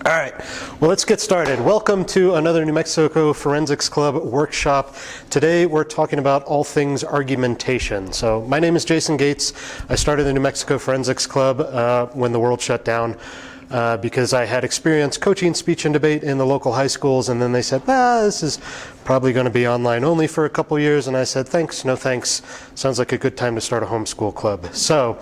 All right, well, let's get started. Welcome to another New Mexico Forensics Club workshop. Today we're talking about all things argumentation. So my name is Jason Gates. I started the New Mexico Forensics Club when the world shut down because I had experience coaching speech and debate in the local high schools, and then they said, this is probably going to be online only for a couple years, and I said, thanks, no thanks. Sounds like a good time to start a homeschool club. So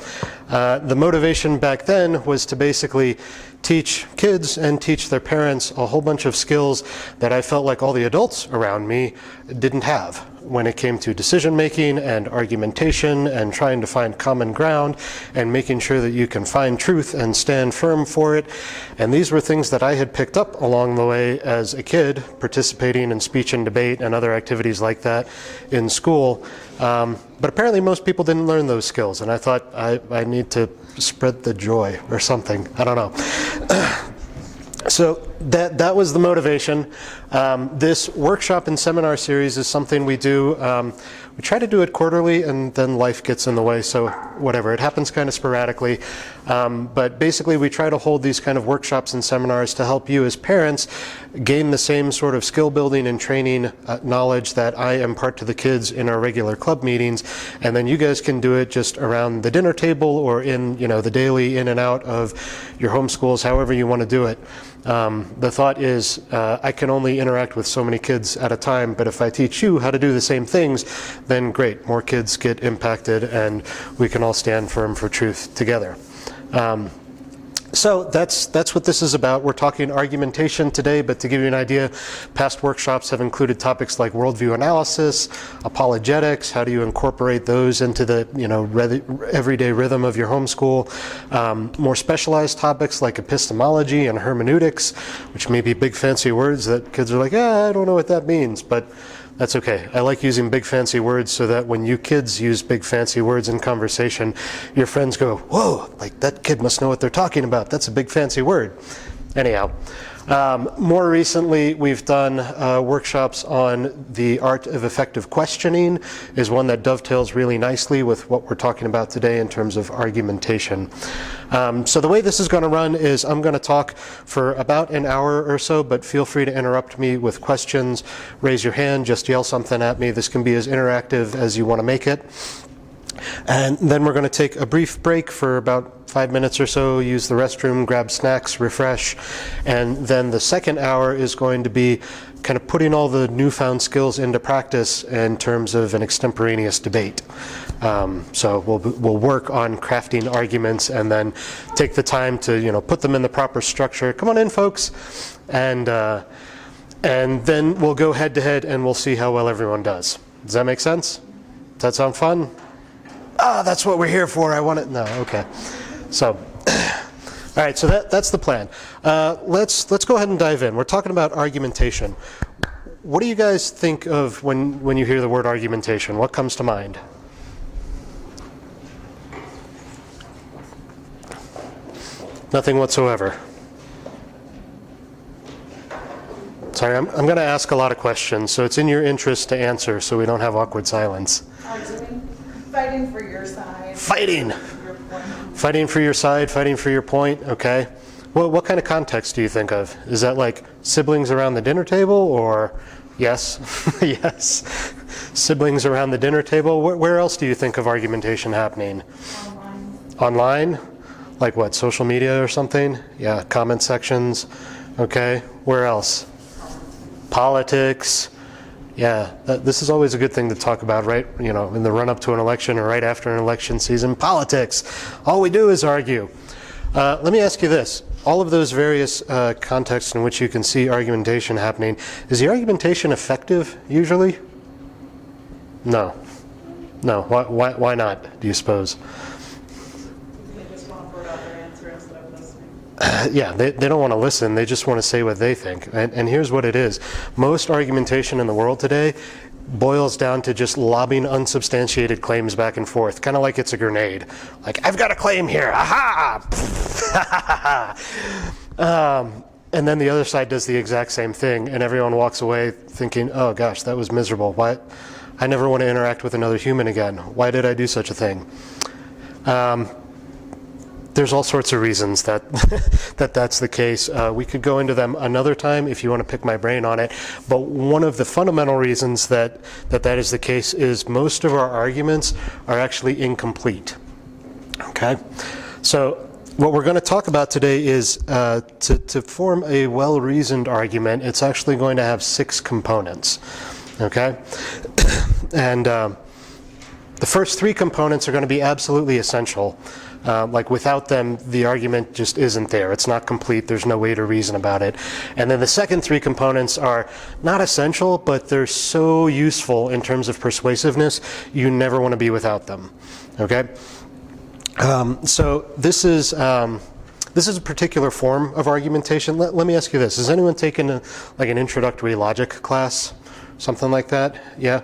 the motivation back then was to basically teach kids and teach their parents a whole bunch of skills that I felt like all the adults around me didn't have when it came to decision making and argumentation and trying to find common ground and making sure that you can find truth and stand firm for it. And these were things that I had picked up along the way as a kid, participating in speech and debate and other activities like that in school. But apparently most people didn't learn those skills, and I thought I need to spread the joy or something. I don't know. So that was the motivation. This workshop and seminar series is something we do. We try to do it quarterly, and then life gets in the way, so whatever. It happens kind of sporadically. But basically we try to hold these kind of workshops and seminars to help you as parents gain the same sort of skill building and training knowledge that I impart to the kids in our regular club meetings, and then you guys can do it just around the dinner table or in the daily in and out of your homeschools, however you want to do it. The thought is I can only interact with so many kids at a time, but if I teach you how to do the same things, then great, more kids get impacted and we can all stand firm for truth together. So that's what this is about. We're talking argumentation today, but to give you an idea, past workshops have included topics like worldview analysis, apologetics, how do you incorporate those into the everyday rhythm of your homeschool, more specialized topics like epistemology and hermeneutics, which may be big fancy words that kids are like, I don't know what that means, but that's okay. I like using big fancy words so that when you kids use big fancy words in conversation, your friends go, whoa, like that kid must know what they're talking about. That's a big fancy word. Anyhow, more recently we've done workshops on the art of effective questioning, is one that dovetails really nicely with what we're talking about today in terms of argumentation. So the way this is going to run is I'm going to talk for about an hour or so, but feel free to interrupt me with questions, raise your hand, just yell something at me. This can be as interactive as you want to make it. And then we're going to take a brief break for about 5 minutes or so, use the restroom, grab snacks, refresh, and then the second hour is going to be kind of putting all the newfound skills into practice in terms of an extemporaneous debate. So we'll work on crafting arguments and then take the time to put them in the proper structure. Come on in, folks, and then we'll go head to head and we'll see how well everyone does. Does that make sense? Does that sound fun? That's what we're here for. I want it. No, okay. So, all right. So that's the plan. Let's go ahead and dive in. We're talking about argumentation. What do you guys think of when you hear the word argumentation? What comes to mind? Nothing whatsoever. Sorry, I'm going to ask a lot of questions, so it's in your interest to answer, so we don't have awkward silence. Fighting for your side. Fighting. Fighting for your side, fighting for your point, okay. Well, what kind of context do you think of? Is that like siblings around the dinner table, or yes, yes, siblings around the dinner table? Where else do you think of argumentation happening? Online? Like what, social media or something? Yeah, comment sections, okay. Where else? Politics. Yeah, this is always a good thing to talk about, right? In the run-up to an election or right after an election season. Politics. All we do is argue. Let me ask you this. All of those various contexts in which you can see argumentation happening, is the argumentation effective usually? No. No. Why not, do you suppose? They just want to put out their answer instead of listening. Yeah, they don't want to listen. They just want to say what they think. And here's what it is. Most argumentation in the world today boils down to just lobbing unsubstantiated claims back and forth, kind of like it's a grenade. Like, I've got a claim here. Aha! And then the other side does the exact same thing, and everyone walks away thinking, oh gosh, that was miserable. Why? I never want to interact with another human again. Why did I do such a thing? There's all sorts of reasons that that's the case. We could go into them another time if you want to pick my brain on it. But one of the fundamental reasons that is the case is most of our arguments are actually incomplete. Okay? So what we're going to talk about today is to form a well-reasoned argument, it's actually going to have 6 components. Okay? And the first 3 components are going to be absolutely essential. Like without them, the argument just isn't there. It's not complete. There's no way to reason about it. And then the second 3 components are not essential, but they're so useful in terms of persuasiveness, you never want to be without them. Okay? So this is a particular form of argumentation. Let me ask you this. Has anyone taken like an introductory logic class? Something like that? Yeah?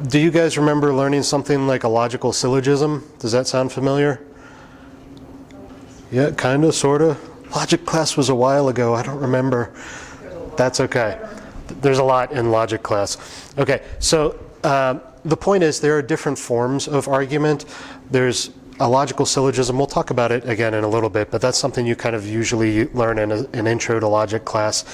Do you guys remember learning something like a logical syllogism? Does that sound familiar? Yeah, kind of, sort of. Logic class was a while ago. I don't remember. That's okay. There's a lot in logic class. Okay, so the point is there are different forms of argument. There's a logical syllogism. We'll talk about it again in a little bit, but that's something you kind of usually learn in an intro to logic class.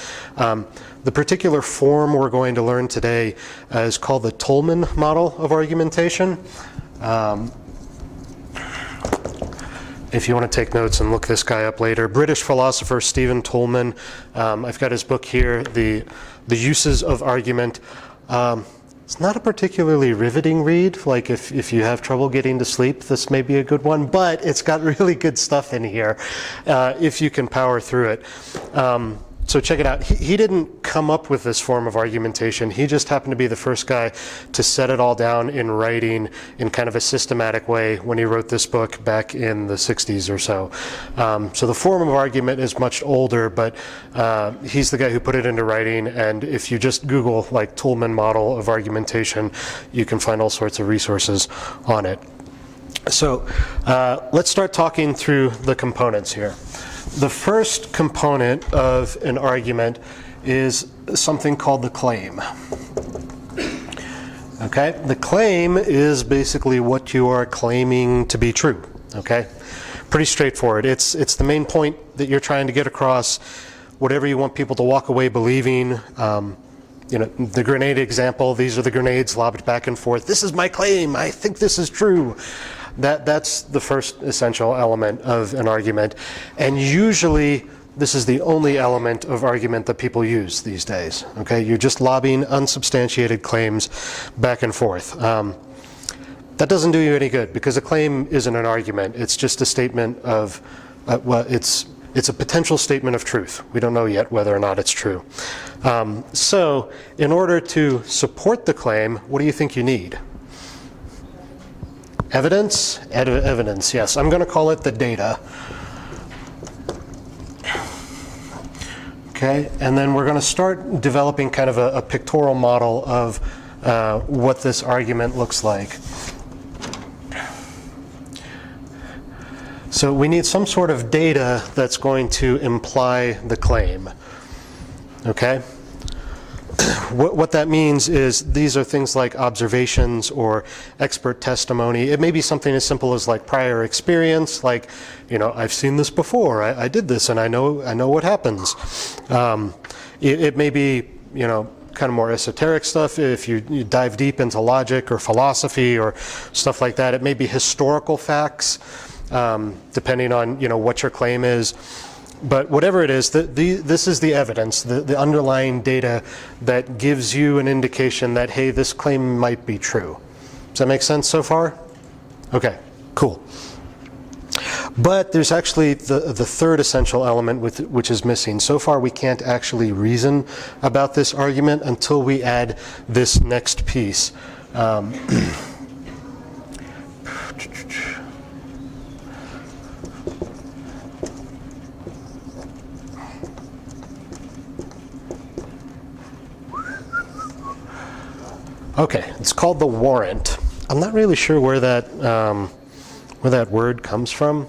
The particular form we're going to learn today is called the Tolman model of argumentation. If you want to take notes and look this guy up later, British philosopher Stephen Tolman. I've got his book here, The Uses of Argument. It's not a particularly riveting read. Like if you have trouble getting to sleep, this may be a good one, but it's got really good stuff in here if you can power through it. So check it out. He didn't come up with this form of argumentation. He just happened to be the first guy to set it all down in writing in kind of a systematic way when he wrote this book back in the 60s or so. So the form of argument is much older, but he's the guy who put it into writing. And if you just Google like Tolman model of argumentation, you can find all sorts of resources on it. So let's start talking through the components here. The first component of an argument is something called the claim. Okay? The claim is basically what you are claiming to be true. Okay? Pretty straightforward. It's the main point that you're trying to get across, whatever you want people to walk away believing. You know, the grenade example, these are the grenades lobbed back and forth. This is my claim. I think this is true. That's the first essential element of an argument. And usually, this is the only element of argument that people use these days. Okay? You're just lobbing unsubstantiated claims back and forth. That doesn't do you any good, because a claim isn't an argument. It's just a statement of, well, it's a potential statement of truth. We don't know yet whether or not it's true. So, in order to support the claim, what do you think you need? Evidence? Evidence, yes. I'm going to call it the data. Okay, and then we're going to start developing kind of a pictorial model of what this argument looks like. So we need some sort of data that's going to imply the claim. Okay? What that means is these are things like observations or expert testimony. It may be something as simple as like prior experience, like, you know, I've seen this before, I did this and I know what happens. It may be, you know, kind of more esoteric stuff if you dive deep into logic or philosophy or stuff like that. It may be historical facts, depending on, you know, what your claim is. But whatever it is, this is the evidence, the underlying data that gives you an indication that, hey, this claim might be true. Does that make sense so far? Okay, cool. But there's actually the third essential element which is missing. So far, we can't actually reason about this argument until we add this next piece. Okay, it's called the warrant. I'm not really sure where that word comes from.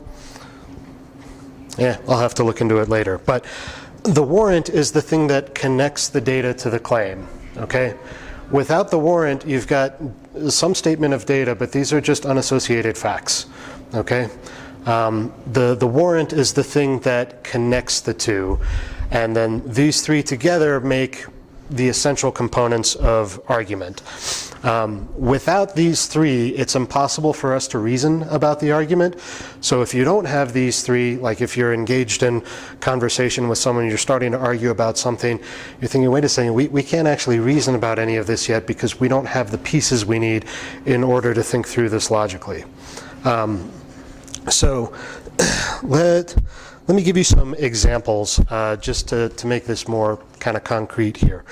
Yeah, I'll have to look into it later. But the warrant is the thing that connects the data to the claim. Okay, Without the warrant, you've got some statement of data, but these are just unassociated facts, okay? The warrant is the thing that connects the two, and then these three together make the essential components of argument. Without these three, it's impossible for us to reason about the argument. So if you don't have these three, like if you're engaged in conversation with someone, you're starting to argue about something, you're thinking, wait a second, we can't actually reason about any of this yet because we don't have the pieces we need in order to think through this logically. So let me give you some examples just to make this more kind of concrete here.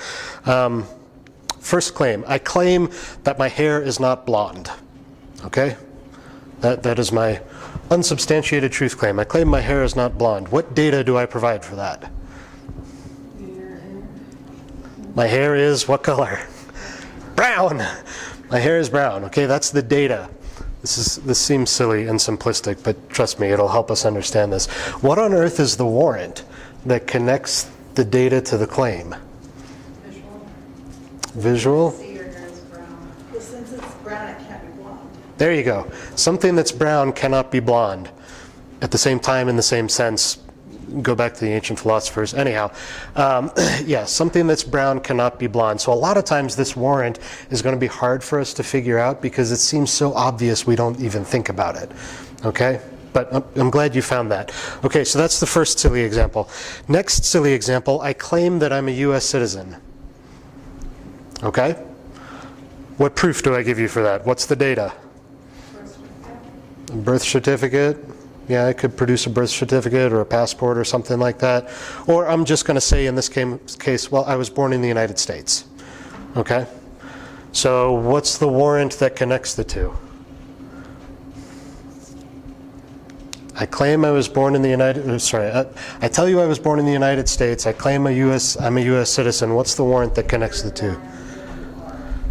First claim. I claim that my hair is not blonde. Okay? That is my unsubstantiated truth claim. I claim my hair is not blonde. What data do I provide for that? My hair is what color? Brown. My hair is brown. Okay, that's the data. This seems silly and simplistic, but trust me, it'll help us understand this. What on earth is the warrant that connects the data to the claim? Visual? See your hair is brown. Well, since it's brown, it can't be blonde. There you go. Something that's brown cannot be blonde. At the same time, in the same sense, go back to the ancient philosophers. Anyhow, yeah, something that's brown cannot be blonde. So a lot of times this warrant is going to be hard for us to figure out because it seems so obvious we don't even think about it. Okay? But I'm glad you found that. Okay, so that's the first silly example. Next silly example, I claim that I'm a U.S. citizen. Okay? What proof do I give you for that? What's the data? Birth certificate. Yeah, I could produce a birth certificate or a passport or something like that. Or I'm just going to say in this case, well, I was born in the United States. Okay? So what's the warrant that connects the two? I claim I was born in the I tell you I was born in the United States. I claim I'm a U.S. citizen. What's the warrant that connects the two?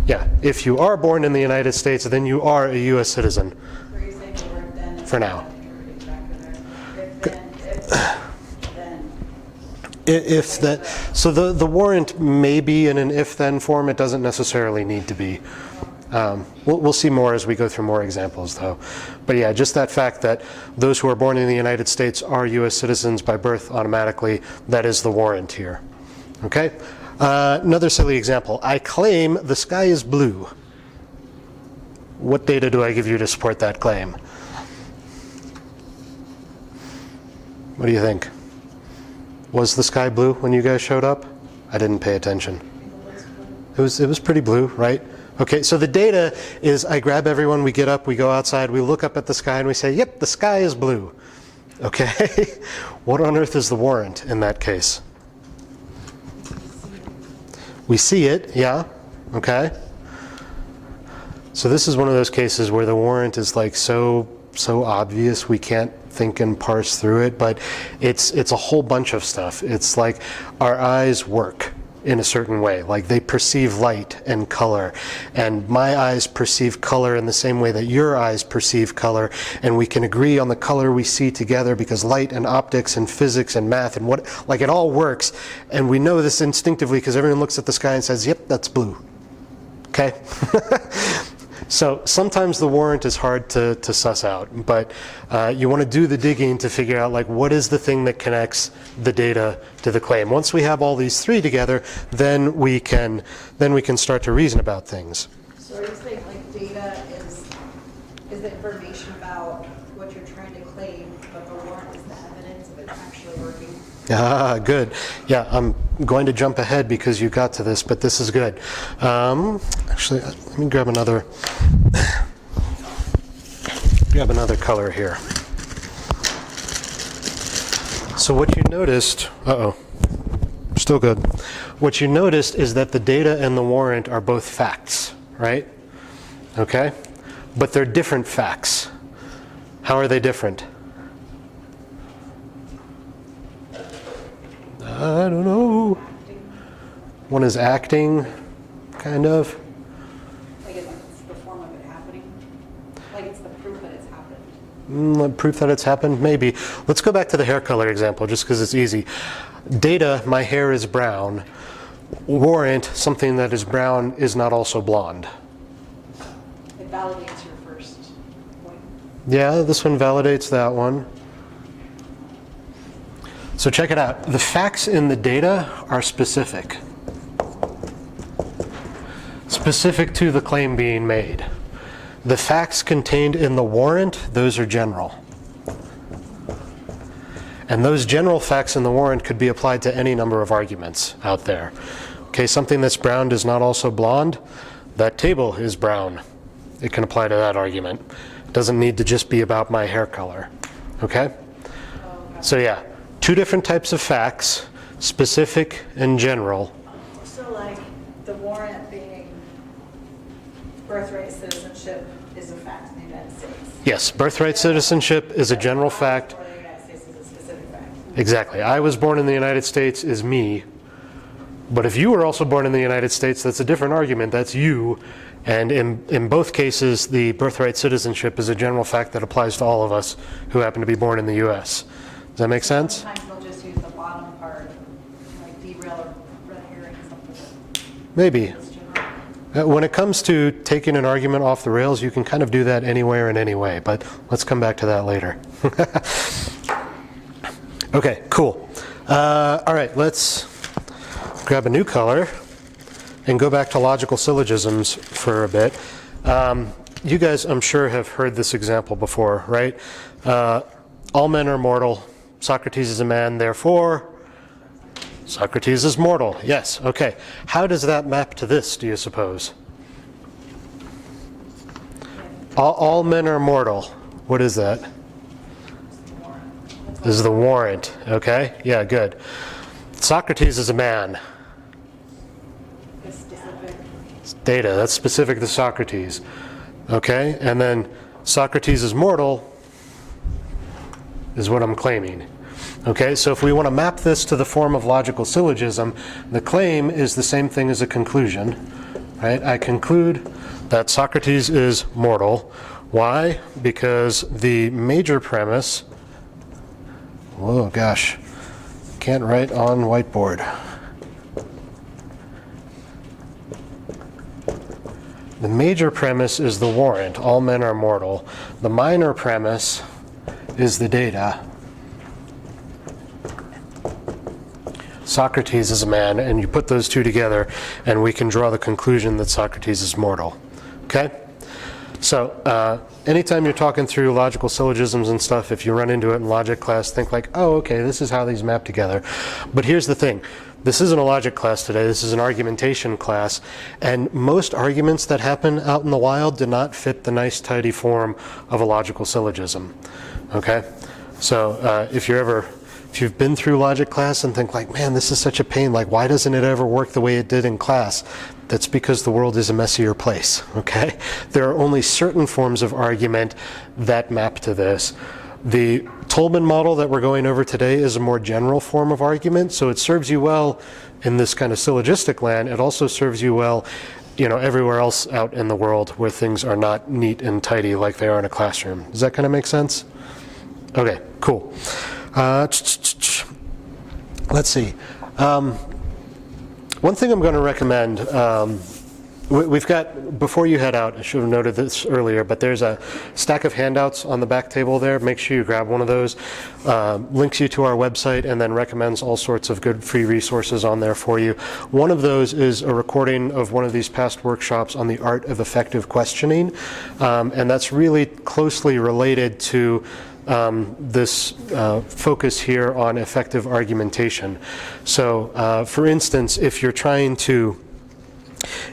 Yeah, if you are born in the United States, then you are a U.S. citizen. For now. If that, so the warrant may be in an if-then form. It doesn't necessarily need to be. We'll see more as we go through more examples, though. But yeah, just that fact that those who are born in the United States are U.S. citizens by birth automatically, that is the warrant here. Okay? Another silly example. I claim the sky is blue. What data do I give you to support that claim? What do you think? Was the sky blue when you guys showed up? I didn't pay attention. It was pretty blue, right? Okay, so the data is I grab everyone, we get up, we go outside, we look up at the sky and we say, yep, the sky is blue. Okay? What on earth is the warrant in that case? We see it, yeah, okay. So this is one of those cases where the warrant is like so obvious we can't think and parse through it, but it's a whole bunch of stuff. It's like our eyes work in a certain way, like they perceive light and color, and my eyes perceive color in the same way that your eyes perceive color, and we can agree on the color we see together because light and optics and physics and math and what, like it all works, and we know this instinctively because everyone looks at the sky and says, yep, that's blue. Okay? So sometimes the warrant is hard to suss out, but you want to do the digging to figure out like what is the thing that connects the data to the claim. Once we have all these three together, then we can start to reason about things. So are you saying like data is the information about what you're trying to claim, but the warrant is the evidence of it actually working? Ah, good. Yeah, I'm going to jump ahead because you got to this, but this is good. Actually, let me grab another color here. So what you noticed, still good. What you noticed is that the data and the warrant are both facts, right? Okay? But they're different facts. How are they different? I don't know. One is acting, kind of. Like it's the form of it happening? Like it's the proof that it's happened? Proof that it's happened? Maybe. Let's go back to the hair color example, just because it's easy. Data, my hair is brown. warrant, something that is brown is not also blonde. It validates your first point. Yeah, this one validates that one. So check it out. The facts in the data are specific. Specific to the claim being made. The facts contained in the warrant, those are general. And those general facts in the warrant could be applied to any number of arguments out there. Okay, something that's brown is not also blonde. That table is brown. It can apply to that argument. It doesn't need to just be about my hair color. Okay? So yeah, two different types of facts, specific and general. So like the warrant being birthright citizenship is a fact in the United States. Yes, birthright citizenship is a general fact. Or the United States is a specific fact. Exactly. I was born in the United States is me. But if you were also born in the United States, that's a different argument. That's you. And in both cases, the birthright citizenship is a general fact that applies to all of us who happen to be born in the U.S. Does that make sense? Sometimes they'll just use the bottom part, like derail or red herring something. Maybe. That's general. When it comes to taking an argument off the rails, you can kind of do that anywhere and any way. But let's come back to that later. Okay, cool. All right, let's grab a new color and go back to logical syllogisms for a bit. You guys, I'm sure, have heard this example before, right? All men are mortal. Socrates is a man, therefore Socrates is mortal. Yes, okay. How does that map to this, do you suppose? All men are mortal. What is that? This is the warrant, okay? Yeah, good. Socrates is a man. It's specific. It's data, that's specific to Socrates. Okay, and then Socrates is mortal is what I'm claiming. Okay, so if we want to map this to the form of logical syllogism, the claim is the same thing as a conclusion, right? I conclude that Socrates is mortal. Why? Because the major premise, whoa, gosh, can't write on whiteboard. The major premise is the warrant, all men are mortal. The minor premise is the data. Socrates is a man, and you put those two together, and we can draw the conclusion that Socrates is mortal. Okay? So, anytime you're talking through logical syllogisms and stuff, if you run into it in logic class, think like, oh, okay, this is how these map together. But here's the thing. This isn't a logic class today, this is an argumentation class, and most arguments that happen out in the wild do not fit the nice, tidy form of a logical syllogism. Okay? So, if you've been through logic class and think like, man, this is such a pain, like why doesn't it ever work the way it did in class? That's because the world is a messier place, okay? There are only certain forms of argument that map to this. The Tolman model that we're going over today is a more general form of argument, so it serves you well in this kind of syllogistic land. It also serves you well, everywhere else out in the world where things are not neat and tidy like they are in a classroom. Does that kind of make sense? Okay, cool. Let's see. One thing I'm going to recommend, we've got, before you head out, I should have noted this earlier, but there's a stack of handouts on the back table there. Make sure you grab one of those. Links you to our website and then recommends all sorts of good free resources on there for you. One of those is a recording of one of these past workshops on the art of effective questioning, and that's really closely related to this focus here on effective argumentation. So, for instance, if you're trying to,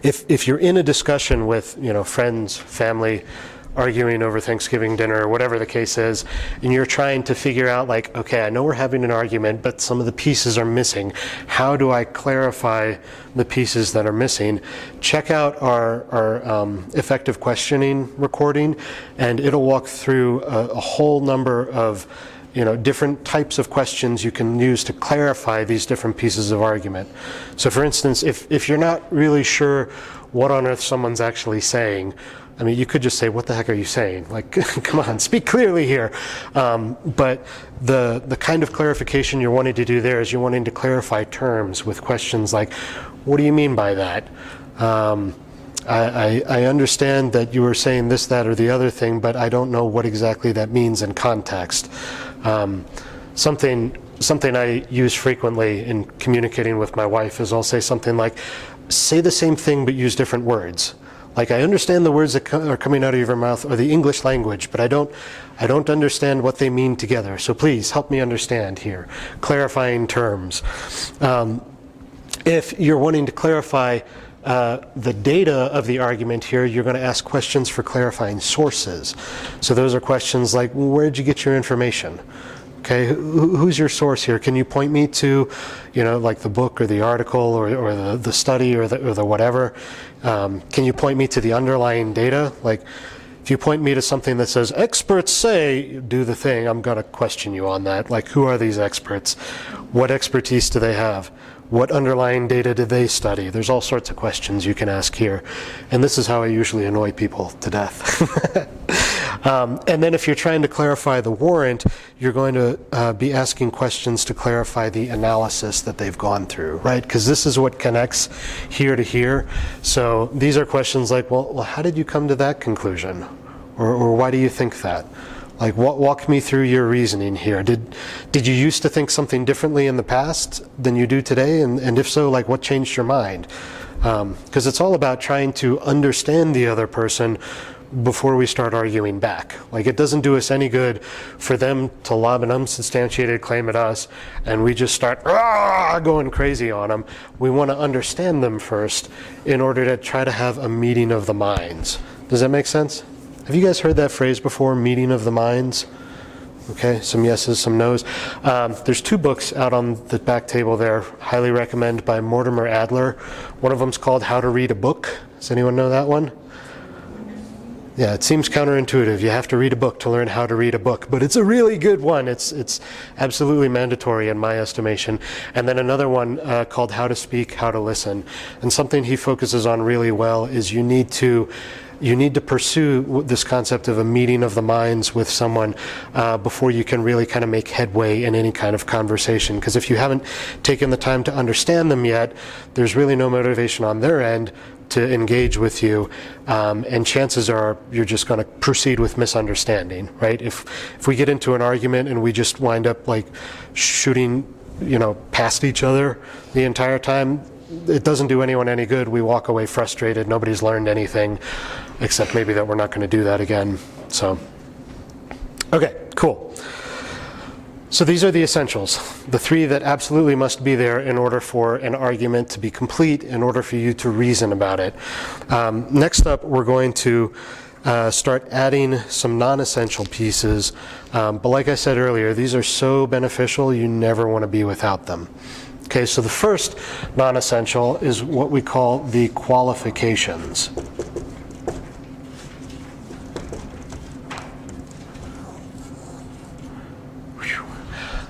if you're in a discussion with, friends, family, arguing over Thanksgiving dinner or whatever the case is, and you're trying to figure out like, okay, I know we're having an argument, but some of the pieces are missing. How do I clarify the pieces that are missing? Check out our effective questioning recording, and it'll walk through a whole number of different types of questions you can use to clarify these different pieces of argument. So for instance, if you're not really sure what on earth someone's actually saying, I mean, you could just say, what the heck are you saying? Like, come on, speak clearly here. But the kind of clarification you're wanting to do there is you're wanting to clarify terms with questions like, what do you mean by that? I understand that you were saying this, that, or the other thing, but I don't know what exactly that means in context. Something I use frequently in communicating with my wife is I'll say something like, say the same thing but use different words. Like, I understand the words that are coming out of your mouth or the English language, but I don't understand what they mean together. So please help me understand here. Clarifying terms. If you're wanting to clarify the data of the argument here, you're going to ask questions for clarifying sources. So those are questions like, where did you get your information? Okay, who's your source here? Can you point me to, like the book or the article or the study or the whatever? Can you point me to the underlying data? Like, if you point me to something that says, experts say, do the thing, I'm going to question you on that. Like, who are these experts? What expertise do they have? What underlying data did they study? There's all sorts of questions you can ask here. And this is how I usually annoy people to death. And then if you're trying to clarify the warrant, you're going to be asking questions to clarify the analysis that they've gone through, right? Because this is what connects here to here. So these are questions like, well, how did you come to that conclusion? Or why do you think that? Like, walk me through your reasoning here. Did you used to think something differently in the past than you do today? And if so, like, what changed your mind? Because it's all about trying to understand the other person before we start arguing back. Like, it doesn't do us any good for them to lob an unsubstantiated claim at us and we just start going crazy on them. We want to understand them first in order to try to have a meeting of the minds. Does that make sense? Have you guys heard that phrase before, meeting of the minds? Okay, some yeses, some nos. There's 2 books out on the back table there, highly recommend, by Mortimer Adler. One of them's called How to Read a Book. Does anyone know that one? Yeah, it seems counterintuitive. You have to read a book to learn how to read a book, but it's a really good one. It's absolutely mandatory in my estimation. And then another one called How to Speak, How to Listen. And something he focuses on really well is you need to pursue this concept of a meeting of the minds with someone before you can really kind of make headway in any kind of conversation. Because if you haven't taken the time to understand them yet, there's really no motivation on their end to engage with you, and chances are you're just going to proceed with misunderstanding, right? If we get into an argument and we just wind up like shooting, past each other the entire time, it doesn't do anyone any good. We walk away frustrated. Nobody's learned anything, except maybe that we're not going to do that again. So, okay, cool. So these are the essentials, the 3 that absolutely must be there in order for an argument to be complete, in order for you to reason about it. Next up, we're going to start adding some non-essential pieces. But like I said earlier, these are so beneficial, you never want to be without them. Okay, so the first non-essential is what we call the qualifications.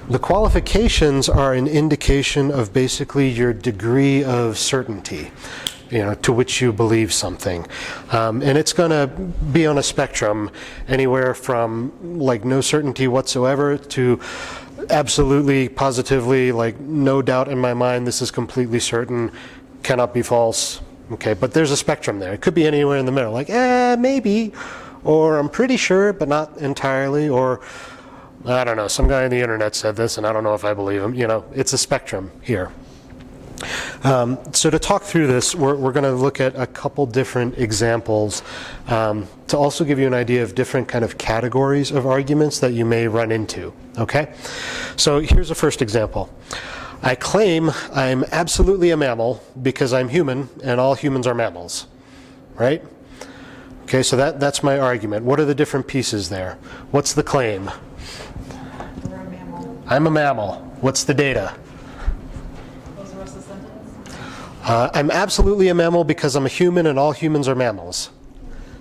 The qualifications are an indication of basically your degree of certainty, to which you believe something. And it's going to be on a spectrum, anywhere from like no certainty whatsoever to absolutely, positively, like no doubt in my mind, this is completely certain, cannot be false. Okay, but there's a spectrum there. It could be anywhere in the middle, like, maybe, or I'm pretty sure, but not entirely, or I don't know, some guy on the internet said this and I don't know if I believe him. It's a spectrum here. So to talk through this, we're going to look at a couple different examples to also give you an idea of different kind of categories of arguments that you may run into. Okay? So here's the first example. I claim I'm absolutely a mammal because I'm human and all humans are mammals. Right? Okay, so that's my argument. What are the different pieces there? What's the claim? We're a mammal. I'm a mammal. What's the data? What's the rest of the sentence? I'm absolutely a mammal because I'm a human and all humans are mammals.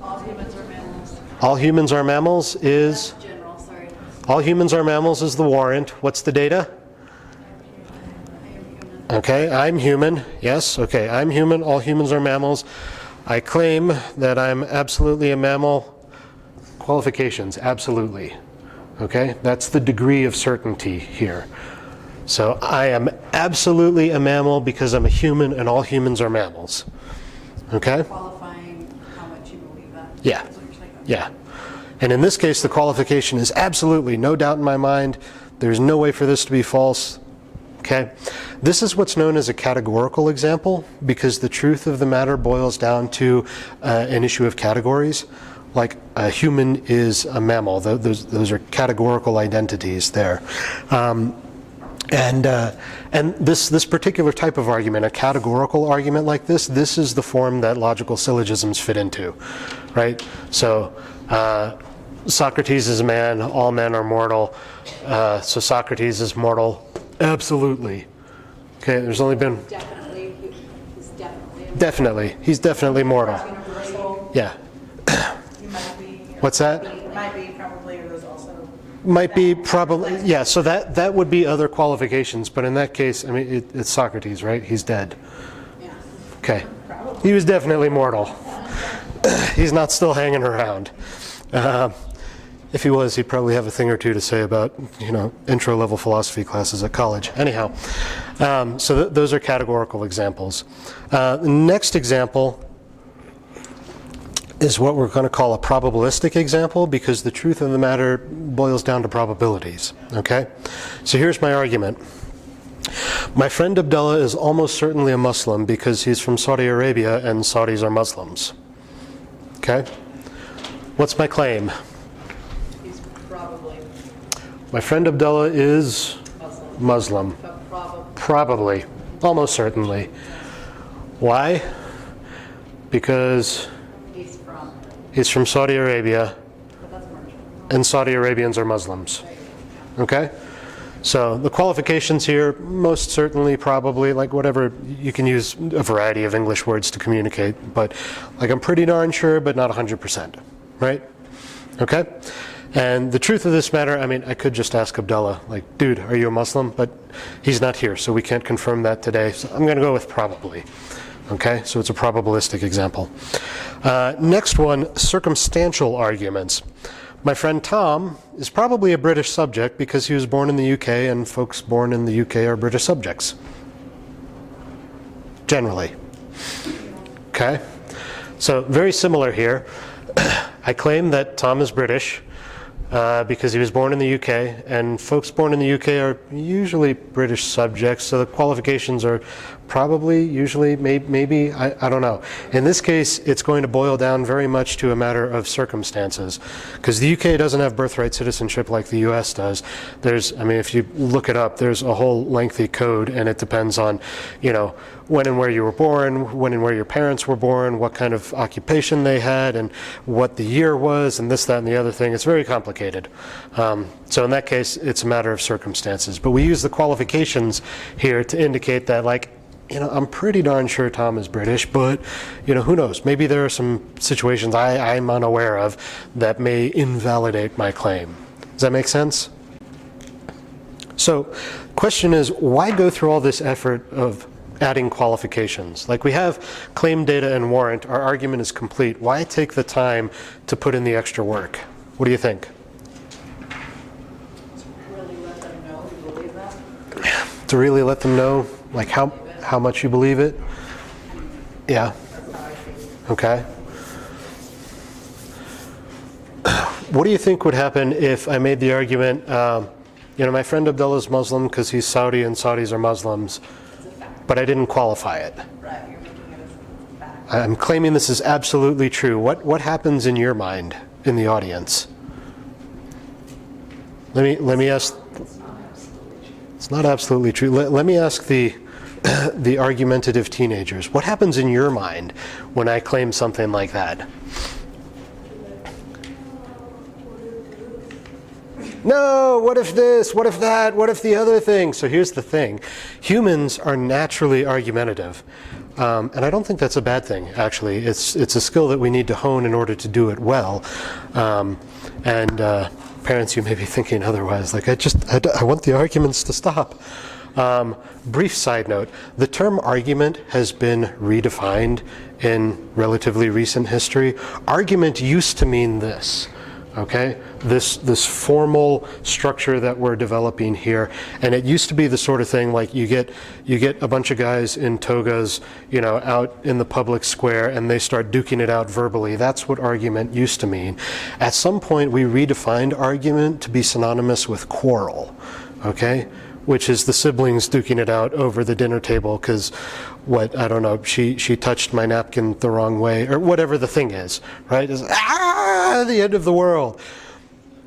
All humans are mammals. All humans are mammals is... That's general, sorry. All humans are mammals is the warrant. What's the data? Okay, I'm human. Yes, okay, I'm human. All humans are mammals. I claim that I'm absolutely a mammal. Qualifications, absolutely. Okay, that's the degree of certainty here. So I am absolutely a mammal because I'm a human and all humans are mammals. Okay? Qualifying how much you believe that. Yeah. That's what you're saying. Yeah. And in this case, the qualification is absolutely no doubt in my mind. There's no way for this to be false. Okay? This is what's known as a categorical example because the truth of the matter boils down to an issue of categories. Like a human is a mammal. Those are categorical identities there. And this particular type of argument, a categorical argument like this is the form that logical syllogisms fit into, right? So Socrates is a man, all men are mortal, so Socrates is mortal. Absolutely. Okay, there's only been... He's definitely mortal. Universal. Yeah. You might be. What's that? Might be, probably, or there's also. Might be, probably, yeah, so that would be other qualifications, but in that case, I mean, it's Socrates, right? He's dead. Yeah. Okay. Probably. He was definitely mortal. He's not still hanging around. If he was, he'd probably have a thing or two to say about, intro-level philosophy classes at college. Anyhow, so those are categorical examples. The next example is what we're going to call a probabilistic example because the truth of the matter boils down to probabilities, okay? So here's my argument. My friend Abdullah is almost certainly a Muslim because he's from Saudi Arabia and Saudis are Muslims, okay? What's my claim? He's probably. My friend Abdullah is Muslim. But probably. Probably. Almost certainly. Why? Because he's from Saudi Arabia, and Saudi Arabians are Muslims. Okay? So the qualifications here, most certainly, probably, like whatever, you can use a variety of English words to communicate, but like I'm pretty darn sure, but not 100%, right? Okay? And the truth of this matter, I mean, I could just ask Abdullah, like, dude, are you a Muslim? But he's not here, so we can't confirm that today. So I'm going to go with probably. Okay, so it's a probabilistic example. Next one, circumstantial arguments. My friend Tom is probably a British subject because he was born in the UK and folks born in the UK are British subjects. Generally. Okay, so very similar here. I claim that Tom is British because he was born in the UK and folks born in the UK are usually British subjects, so the qualifications are probably, usually, maybe, I don't know. In this case, it's going to boil down very much to a matter of circumstances because the UK doesn't have birthright citizenship like the US does. I mean, if you look it up, there's a whole lengthy code and it depends on, when and where you were born, when and where your parents were born, what kind of occupation they had, and what the year was, and this, that, and the other thing. It's very complicated. So in that case, it's a matter of circumstances. But we use the qualifications here to indicate that, like, I'm pretty darn sure Tom is British, but, who knows? Maybe there are some situations I'm unaware of that may invalidate my claim. Does that make sense? So, question is, why go through all this effort of adding qualifications? Like we have claim data and warrant, our argument is complete. Why take the time to put in the extra work? What do you think? Really let them know you believe that. To really let them know, like how much you believe it? Yeah. That's how I feel. Okay. What do you think would happen if I made the argument, my friend Abdullah is Muslim because he's Saudi and Saudis are Muslims, but I didn't qualify it. Right, you're making it as a fact. I'm claiming this is absolutely true. What happens in your mind in the audience? Let me ask. It's not absolutely true. Let me ask the argumentative teenagers. What happens in your mind when I claim something like that? No, what if this, what if that, what if the other thing? So here's the thing. Humans are naturally argumentative. And I don't think that's a bad thing, actually. It's a skill that we need to hone in order to do it well. Parents, you may be thinking otherwise. Like, I want the arguments to stop. Brief side note, the term argument has been redefined in relatively recent history. Argument used to mean this. Okay, this formal structure that we're developing here, and it used to be the sort of thing like you get a bunch of guys in togas, out in the public square, and they start duking it out verbally. That's what argument used to mean. At some point, we redefined argument to be synonymous with quarrel. Okay, which is the siblings duking it out over the dinner table because I don't know, she touched my napkin the wrong way, or whatever the thing is, right? It's, the end of the world.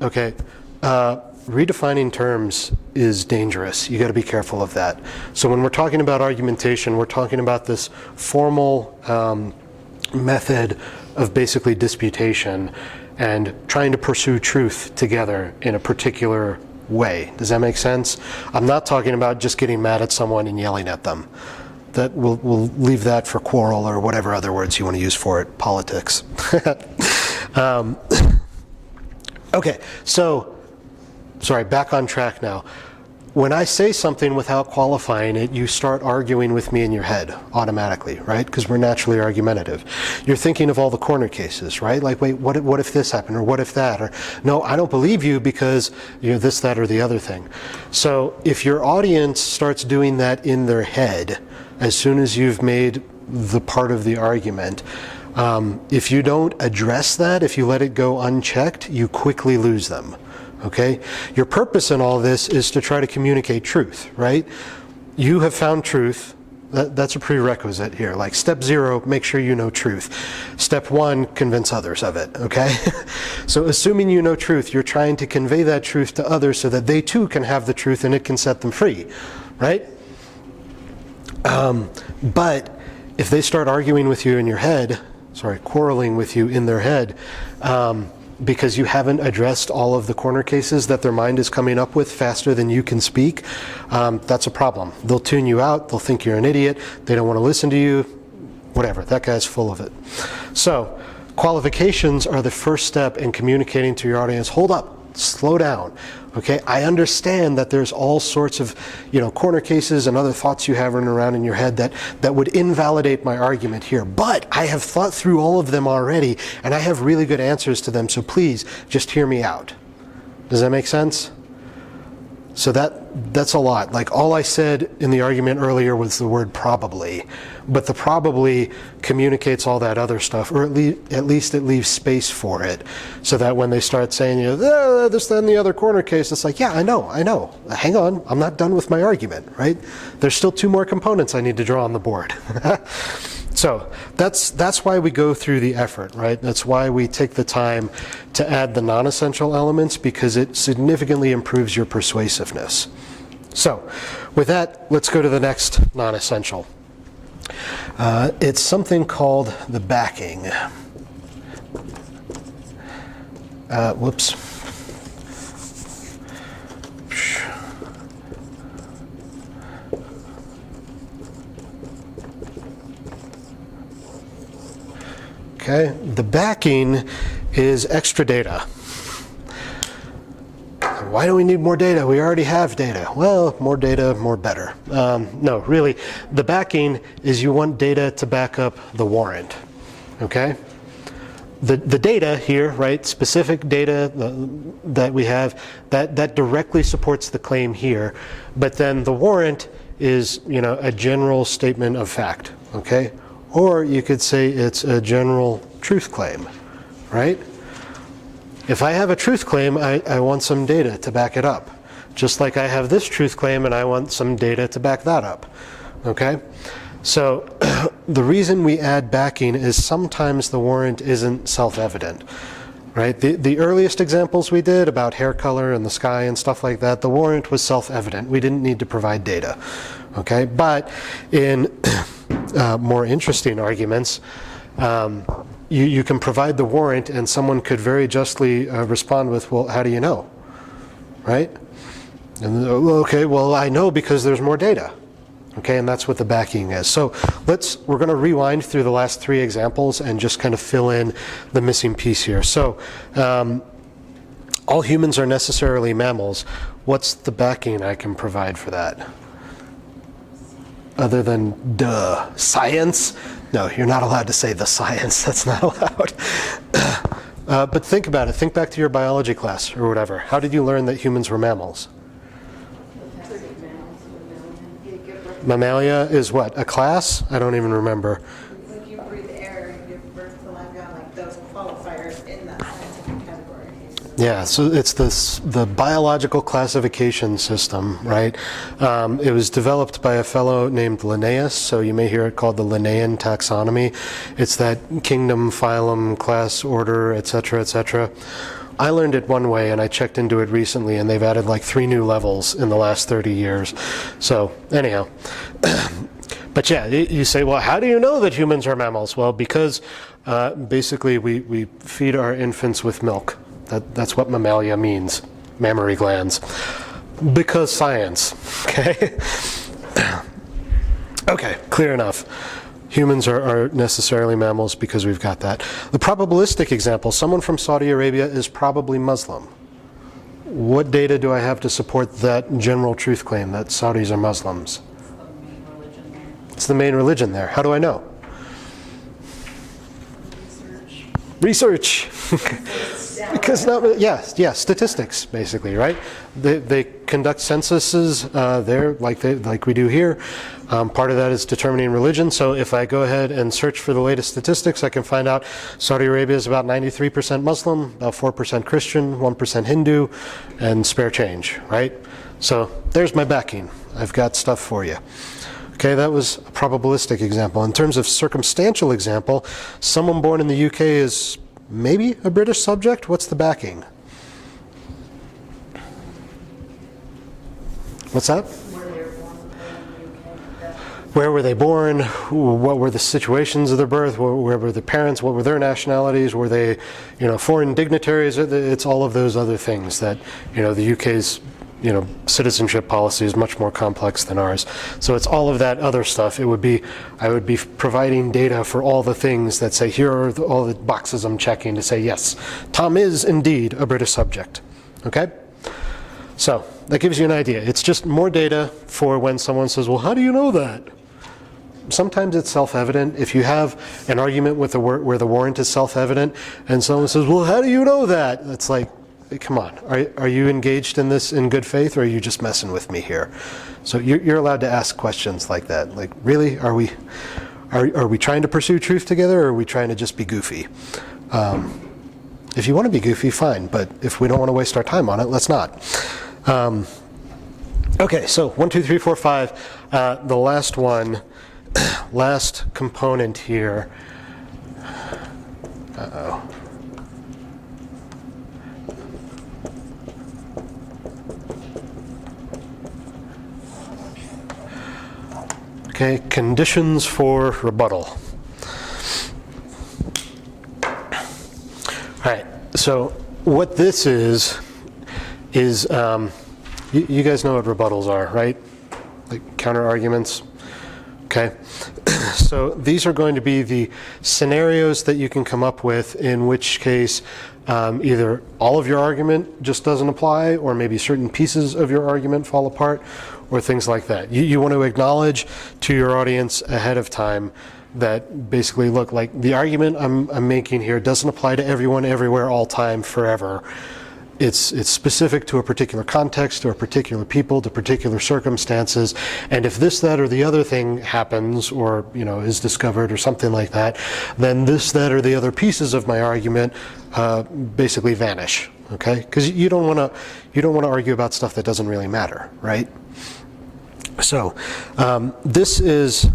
Okay, redefining terms is dangerous. You got to be careful of that. So when we're talking about argumentation, we're talking about this formal method of basically disputation and trying to pursue truth together in a particular way. Does that make sense? I'm not talking about just getting mad at someone and yelling at them. That we'll leave that for quarrel or whatever other words you want to use for it, politics. Okay, so, sorry, back on track now. When I say something without qualifying it, you start arguing with me in your head automatically, right? Because we're naturally argumentative. You're thinking of all the corner cases, right? Like, wait, what if this happened, or what if that? Or, no, I don't believe you because this, that, or the other thing. So if your audience starts doing that in their head, as soon as you've made the part of the argument, if you don't address that, if you let it go unchecked, you quickly lose them. Okay? Your purpose in all this is to try to communicate truth, right? You have found truth. That's a prerequisite here. Like step 0, make sure you know truth. Step 1, convince others of it, okay? So assuming you know truth, you're trying to convey that truth to others so that they too can have the truth and it can set them free, right? But if they start arguing with you in your head, quarreling with you in their head, because you haven't addressed all of the corner cases that their mind is coming up with faster than you can speak, that's a problem. They'll tune you out, they'll think you're an idiot, they don't want to listen to you, whatever, that guy's full of it. So, qualifications are the first step in communicating to your audience. Hold up, slow down. Okay, I understand that there's all sorts of, corner cases and other thoughts you have running around in your head that would invalidate my argument here. But I have thought through all of them already, and I have really good answers to them. So please, just hear me out. Does that make sense? So that's a lot. Like all I said in the argument earlier was the word probably, but the probably communicates all that other stuff, or at least it leaves space for it, so that when they start saying, this, then the other corner case, it's like, yeah, I know. Hang on, I'm not done with my argument, right? There's still 2 more components I need to draw on the board. So that's why we go through the effort, right? That's why we take the time to add the non-essential elements, because it significantly improves your persuasiveness. So with that, let's go to the next non-essential. It's something called the backing. Whoops. Okay, the backing is extra data. Why do we need more data? We already have data. Well, more data, more better. No, really, the backing is you want data to back up the warrant, okay? The data here, right, specific data that we have, that directly supports the claim here, but then the warrant is, a general statement of fact, okay? Or you could say it's a general truth claim, right? If I have a truth claim, I want some data to back it up. Just like I have this truth claim and I want some data to back that up, okay? So the reason we add backing is sometimes the warrant isn't self-evident, right? The earliest examples we did about hair color and the sky and stuff like that, the warrant was self-evident. We didn't need to provide data, okay? But in more interesting arguments, you can provide the warrant and someone could very justly respond with, well, how do you know, right? And okay, well, I know because there's more data. Okay, and that's what the backing is. So we're going to rewind through the last 3 examples and just kind of fill in the missing piece here. So all humans are necessarily mammals. What's the backing I can provide for that? Other than science? No, you're not allowed to say the science. That's not allowed. But think about it. Think back to your biology class or whatever. How did you learn that humans were mammals? Mammalia is what? A class? I don't even remember. If you breathe air, you give birth to life, like those qualifiers in that scientific category. Yeah, so it's the biological classification system, right? It was developed by a fellow named Linnaeus, so you may hear it called the Linnaean taxonomy. It's that kingdom, phylum, class, order, etc., etc. I learned it one way, and I checked into it recently, and they've added like 3 new levels in the last 30 years. So anyhow, but yeah, you say, well, how do you know that humans are mammals? Well, because basically we feed our infants with milk. That's what mammalia means, mammary glands. Because science, okay? Okay, clear enough. Humans are necessarily mammals because we've got that. The probabilistic example, someone from Saudi Arabia is probably Muslim. What data do I have to support that general truth claim that Saudis are Muslims? It's the main religion there. How do I know? Research. Because statistics basically, right? They conduct censuses there, like we do here. Part of that is determining religion. So if I go ahead and search for the latest statistics, I can find out Saudi Arabia is about 93% Muslim, about 4% Christian, 1% Hindu, and spare change, right? So there's my backing. I've got stuff for you. Okay, that was a probabilistic example. In terms of circumstantial example, someone born in the UK is maybe a British subject. What's the backing? What's that? Where were they born? What were the situations of their birth? Where were the parents? What were their nationalities? Were they, foreign dignitaries? It's all of those other things that, the UK's, citizenship policy is much more complex than ours. So it's all of that other stuff. I would be providing data for all the things that say, here are all the boxes I'm checking to say, yes, Tom is indeed a British subject. Okay? So that gives you an idea. It's just more data for when someone says, well, how do you know that? Sometimes it's self-evident. If you have an argument with where the warrant is self-evident and someone says, well, how do you know that? It's like, come on, are you engaged in this in good faith, or are you just messing with me here? So you're allowed to ask questions like that. Like, really, are we trying to pursue truth together, or are we trying to just be goofy? If you want to be goofy, fine, but if we don't want to waste our time on it, let's not. Okay, so 1, 2, 3, 4, 5. The last one, last component here. Uh-oh. Okay, conditions for rebuttal. All right, so what this is you guys know what rebuttals are, right? Like counter arguments. Okay, so these are going to be the scenarios that you can come up with in which case either all of your argument just doesn't apply, or maybe certain pieces of your argument fall apart, or things like that. You want to acknowledge to your audience ahead of time that basically, look, like the argument I'm making here doesn't apply to everyone, everywhere, all time, forever. It's specific to a particular context, to a particular people, to particular circumstances, and if this, that, or the other thing happens, or is discovered, or something like that, then this, that, or the other pieces of my argument basically vanish. Okay, because you don't want to argue about stuff that doesn't really matter, right? So this is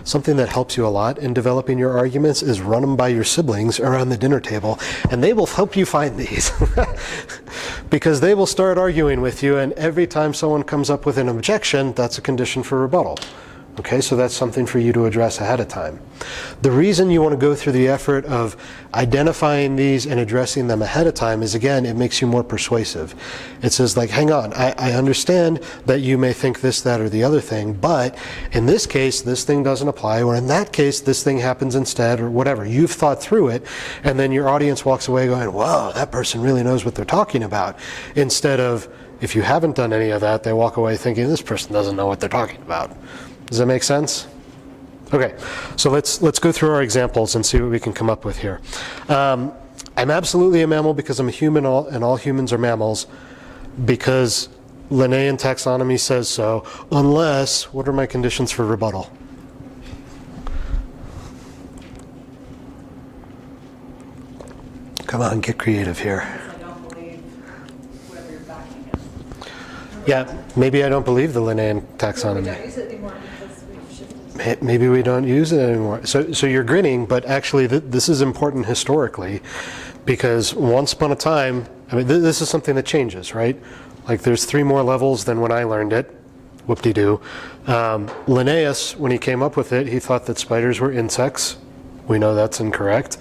something that helps you a lot in developing your arguments is run them by your siblings around the dinner table, and they will help you find these because they will start arguing with you, and every time someone comes up with an objection, that's a condition for rebuttal. Okay, so that's something for you to address ahead of time. The reason you want to go through the effort of identifying these and addressing them ahead of time is, again, it makes you more persuasive. It says, like, hang on, I understand that you may think this, that, or the other thing, but in this case, this thing doesn't apply, or in that case, this thing happens instead, or whatever. You've thought through it, and then your audience walks away going, whoa, that person really knows what they're talking about, instead of, if you haven't done any of that, they walk away thinking, this person doesn't know what they're talking about. Does that make sense? Okay, so let's go through our examples and see what we can come up with here. I'm absolutely a mammal because I'm a human, and all humans are mammals because Linnaean taxonomy says so, unless, what are my conditions for rebuttal? Come on, get creative here. I don't believe whatever you're backing is. Yeah, maybe I don't believe the Linnaean We taxonomy. don't use it anymore because we've shifted. Maybe we don't use it anymore. So you're grinning, but actually this is important historically because once upon a time, I mean, this is something that changes, right? Like there's 3 more levels than when I learned it. Whoop-de-doo. Linnaeus, when he came up with it, he thought that spiders were insects. We know that's incorrect.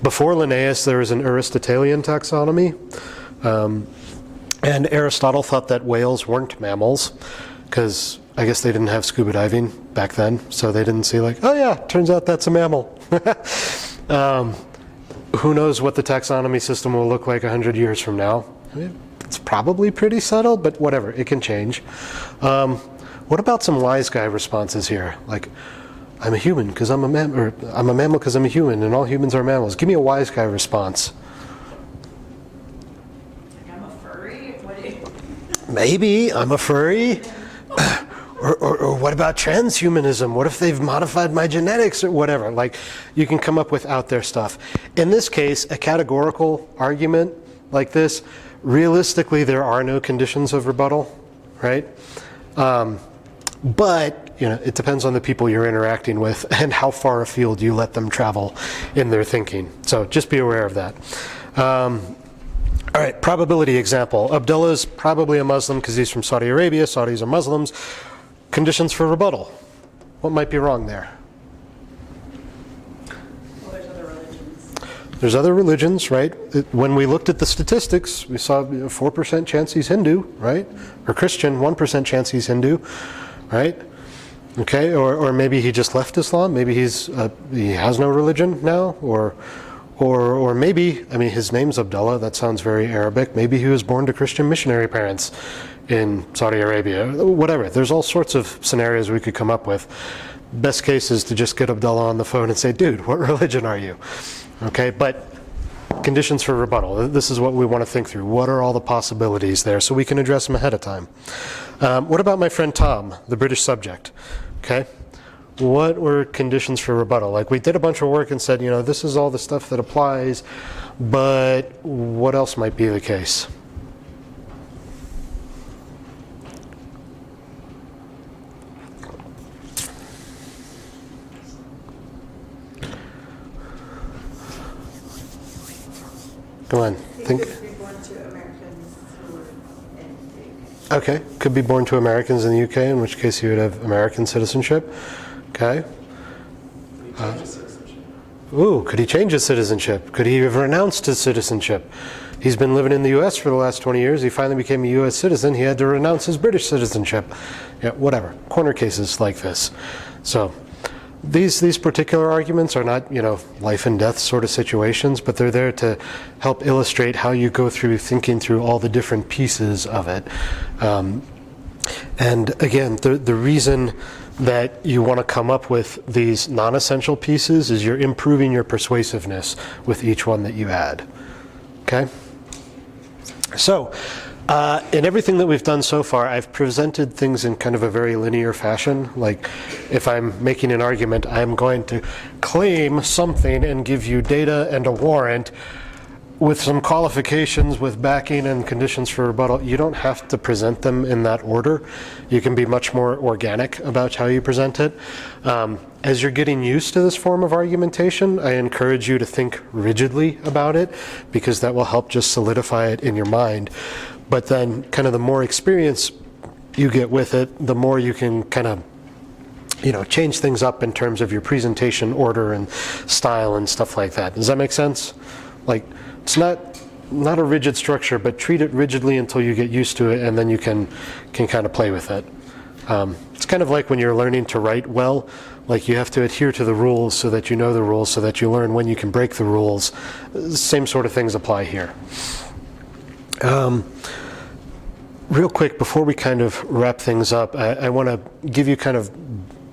Before Linnaeus, there was an Aristotelian taxonomy. And Aristotle thought that whales weren't mammals because I guess they didn't have scuba diving back then. So they didn't see like, oh yeah, turns out that's a mammal. Who knows what the taxonomy system will look like 100 years from now? I mean, it's probably pretty subtle, but whatever, it can change. What about some wise guy responses here? Like, I'm a human because I'm a mammal, or I'm a mammal because I'm a human, and all humans are mammals. Give me a wise guy response. Like I'm a furry? What do you... Maybe I'm a furry. Or what about transhumanism? What if they've modified my genetics or whatever? Like, you can come up with out there stuff. In this case, a categorical argument like this, realistically, there are no conditions of rebuttal, right? But, you know, it depends on the people you're interacting with and how far afield you let them travel in their thinking. So just be aware of that. All right, probability example. Abdullah's probably a Muslim because he's from Saudi Arabia. Saudis are Muslims. Conditions for rebuttal. What might be wrong there? Well, there's other religions. There's other religions, right? When we looked at the statistics, we saw 4% chance he's Hindu, right? Or Christian, 1% chance he's Hindu, right? Okay, or maybe he just left Islam. Maybe he has no religion now, or maybe, I mean, his name's Abdullah. That sounds very Arabic. Maybe he was born to Christian missionary parents in Saudi Arabia. Whatever. There's all sorts of scenarios we could come up with. Best case is to just get Abdullah on the phone and say, dude, what religion are you? Okay, but conditions for rebuttal. This is what we want to think through. What are all the possibilities there so we can address them ahead of time? What about my friend Tom, the British subject? Okay. What were conditions for rebuttal? Like, we did a bunch of work and said, you know, this is all the stuff that applies, but what else might be the case? Come on, think. He could be born to Americans who were in the UK. Okay, could be born to Americans in the UK, in which case he would have American citizenship. Okay. Ooh, could he change his citizenship? Could he have renounced his citizenship? He's been living in the U.S. for the last 20 years. He finally became a U.S. citizen. He had to renounce his British citizenship. Yeah, whatever. Corner cases like this. So these particular arguments are not, you know, life and death sort of situations, but they're there to help illustrate how you go through thinking through all the different pieces of it. And again, the reason that you want to come up with these non-essential pieces is you're improving your persuasiveness with each one that you add. Okay? So, in everything that we've done so far, I've presented things in kind of a very linear fashion. Like, if I'm making an argument, I'm going to claim something and give you data and a warrant with some qualifications, with backing and conditions for rebuttal. You don't have to present them in that order. You can be much more organic about how you present it. As you're getting used to this form of argumentation, I encourage you to think rigidly about it, because that will help just solidify it in your mind. But then kind of the more experience you get with it, the more you can kind of, you know, change things up in terms of your presentation order and style and stuff like that. Does that make sense? Like, it's not a rigid structure, but treat it rigidly until you get used to it, and then you can kind of play with it. It's kind of like when you're learning to write well. Like, you have to adhere to the rules so that you know the rules, so that you learn when you can break the rules. Same sort of things apply here. Real quick, before we kind of wrap things up, I want to give you kind of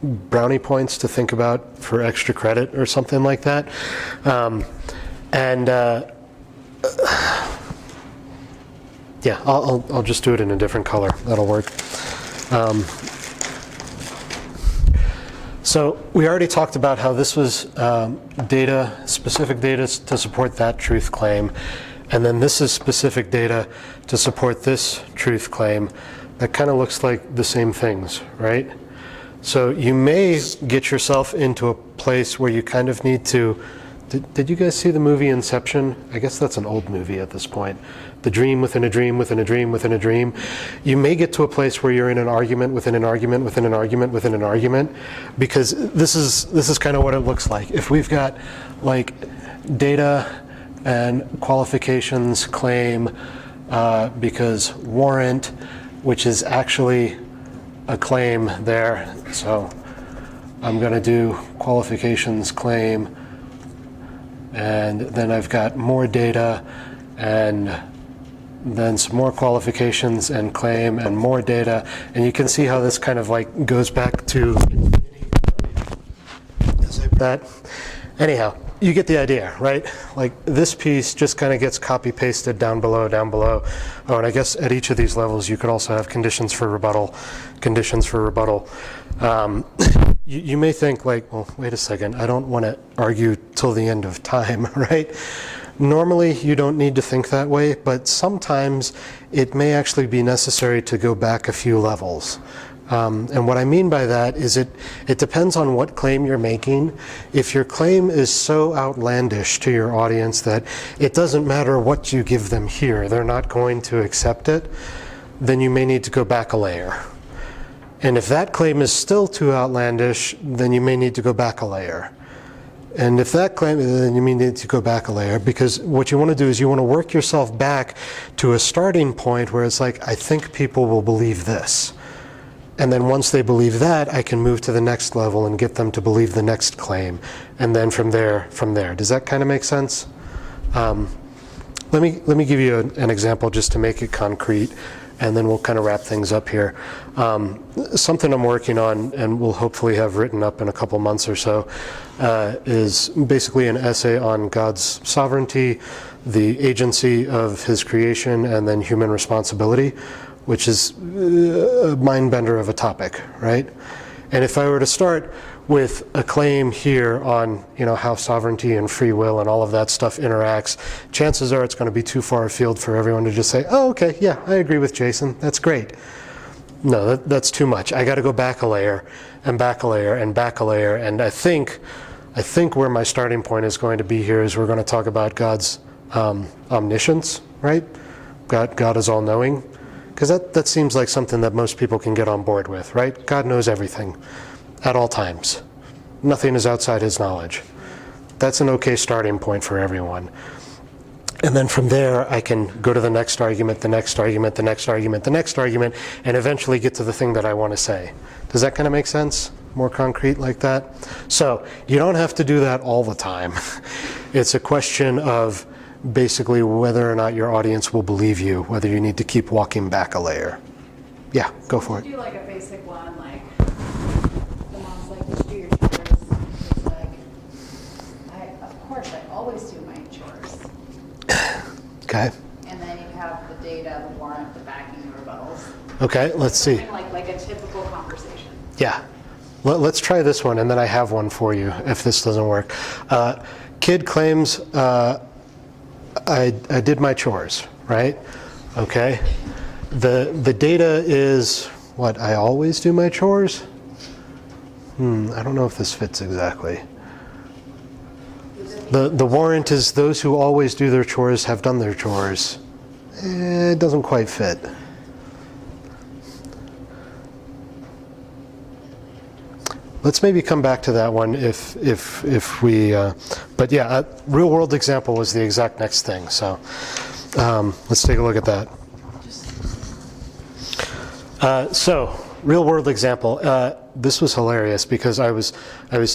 brownie points to think about for extra credit or something like that. Yeah, I'll just do it in a different color. That'll work. So we already talked about how this was specific data to support that truth claim, and then this is specific data to support this truth claim. That kind of looks like the same things, right? So you may get yourself into a place where you kind of need to. Did you guys see the movie Inception? I guess that's an old movie at this point. The dream within a dream within a dream within a dream. You may get to a place where you're in an argument within an argument within an argument within an argument, because this is kind of what it looks like. If we've got like data and qualifications claim because warrant, which is actually a claim there. So I'm going to do qualifications claim, and then I've got more data, and then some more qualifications and claim and more data, and you can see how this kind of like goes back to that. Anyhow, you get the idea, right? Like this piece just kind of gets copy pasted down below. Oh, and I guess at each of these levels you could also have conditions for rebuttal. You may think like, well, wait a second, I don't want to argue till the end of time, right? Normally you don't need to think that way, but sometimes it may actually be necessary to go back a few levels. And what I mean by that is it depends on what claim you're making. If your claim is so outlandish to your audience that it doesn't matter what you give them here, they're not going to accept it, then you may need to go back a layer. And if that claim is still too outlandish, then you may need to go back a layer. And if that claim, then you may need to go back a layer, because what you want to do is you want to work yourself back to a starting point where it's like, I think people will believe this. And then once they believe that, I can move to the next level and get them to believe the next claim. And then from there. Does that kind of make sense? Let me give you an example just to make it concrete, and then we'll kind of wrap things up here. Something I'm working on and will hopefully have written up in a couple months or so is basically an essay on God's sovereignty, the agency of his creation, and then human responsibility, which is a mind bender of a topic, right? And if I were to start with a claim here on, how sovereignty and free will and all of that stuff interacts, chances are it's going to be too far afield for everyone to just say, oh, okay, yeah, I agree with Jason, that's great. No, that's too much. I got to go back a layer and back a layer and back a layer. And I think where my starting point is going to be here is we're going to talk about God's omniscience, right? God is all-knowing. Because that seems like something that most people can get on board with, right? God knows everything at all times. Nothing is outside his knowledge. That's an okay starting point for everyone. And then from there, I can go to the next argument, the next argument, the next argument, the next argument, and eventually get to the thing that I want to say. Does that kind of make sense? More concrete like that? So you don't have to do that all the time. It's a question of basically whether or not your audience will believe you, whether you need to keep walking back a layer. Yeah, go for it. Do like a basic one, like the mom's like, just do your chores. It's like, of course, I always do my chores. Okay. And then you have the data, the warrant, the backing, the rebuttals. Okay, let's see. Like a typical conversation. Yeah. Let's try this one, and then I have one for you if this doesn't work. Kid claims, I did my chores, right? Okay. The data is what? I always do my chores? I don't know if this fits exactly. The warrant is those who always do their chores have done their chores. It doesn't quite fit. Let's maybe come back to that one if we, but yeah, real world example was the exact next thing. So let's take a look at that. So real world example. This was hilarious because I was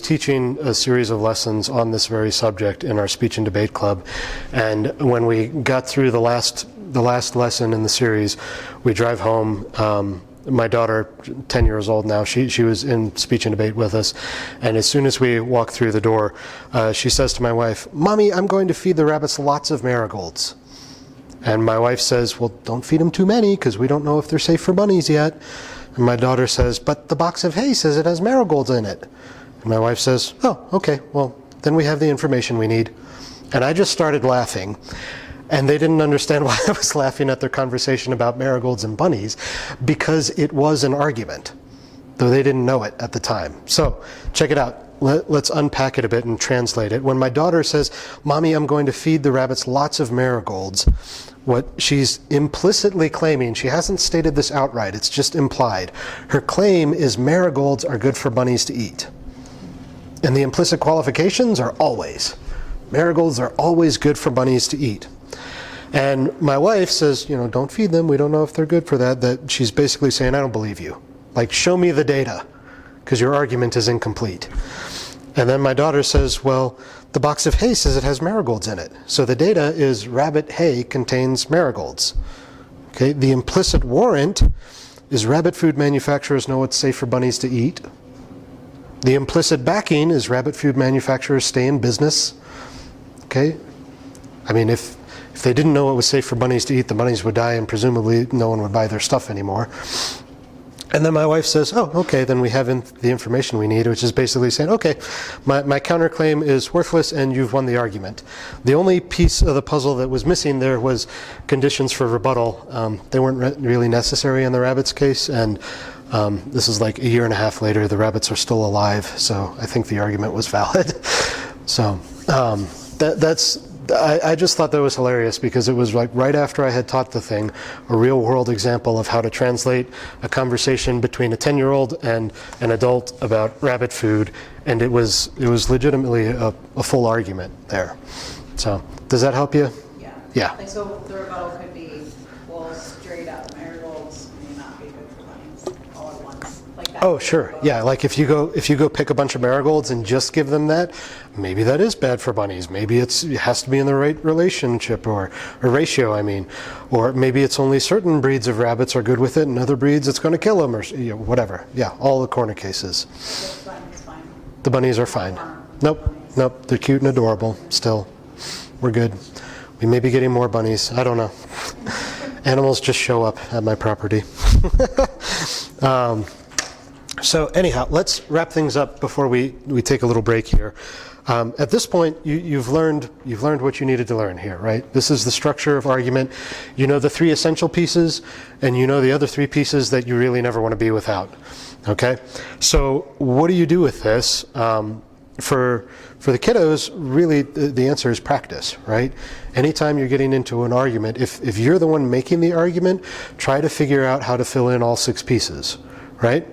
teaching a series of lessons on this very subject in our speech and debate club, and when we got through the last lesson in the series, we drive home. my daughter, 10 years old now, she was in speech and debate with us, and as soon as we walked through the door, she says to my wife, "Mommy, I'm going to feed the rabbits lots of marigolds." And my wife says, "Well, don't feed them too many, because we don't know if they're safe for bunnies yet." And my daughter says, "But the box of hay says it has marigolds in it." And my wife says, "Oh, okay, well, then we have the information we need." And I just started laughing. And they didn't understand why I was laughing at their conversation about marigolds and bunnies, because it was an argument, though they didn't know it at the time. So check it out. Let's unpack it a bit and translate it. When my daughter says, "Mommy, I'm going to feed the rabbits lots of marigolds," what she's implicitly claiming, she hasn't stated this outright, it's just implied. Her claim is marigolds are good for bunnies to eat. And the implicit qualifications are always. Marigolds are always good for bunnies to eat. And my wife says, "Don't feed them. We don't know if they're good for that." That she's basically saying, "I don't believe you. Like, show me the data, because your argument is incomplete." And then my daughter says, "Well, the box of hay says it has marigolds in it. So the data is rabbit hay contains marigolds." Okay, the implicit warrant is rabbit food manufacturers know it's safe for bunnies to eat. The implicit backing is rabbit food manufacturers stay in business. Okay, I mean, if they didn't know it was safe for bunnies to eat, the bunnies would die, and presumably no one would buy their stuff anymore. And then my wife says, "Oh, okay, then we have the information we need," which is basically saying, "Okay, my counterclaim is worthless and you've won the argument." The only piece of the puzzle that was missing there was conditions for rebuttal. They weren't really necessary in the rabbits case, and this is like a year and a half later. The rabbits are still alive, so I think the argument was valid. So I just thought that was hilarious, because it was like right after I had taught the thing, a real world example of how to translate a conversation between a 10-year-old and an adult about rabbit food, and it was legitimately a full argument there. So does that help you? Yeah. Yeah. Like, so the rebuttal could be, well, straight up, marigolds may not be good for bunnies all at once. Like that. Oh, sure. Yeah, like if you go pick a bunch of marigolds and just give them that, maybe that is bad for bunnies. Maybe it has to be in the right relationship or ratio, I mean. Or maybe it's only certain breeds of rabbits are good with it, and other breeds it's going to kill them, or whatever. Yeah, all the corner cases. The bunny's fine. The bunnies are fine. Nope, they're cute and adorable still. We're good. We may be getting more bunnies. I don't know. Animals just show up at my property. So anyhow, let's wrap things up before we take a little break here. At this point, you've learned what you needed to learn here, right? This is the structure of argument. You know the three essential pieces, and you know the other three pieces that you really never want to be without. Okay? So what do you do with this? For the kiddos, really the answer is practice, right? Anytime you're getting into an argument, if you're the one making the argument, try to figure out how to fill in all six pieces, right?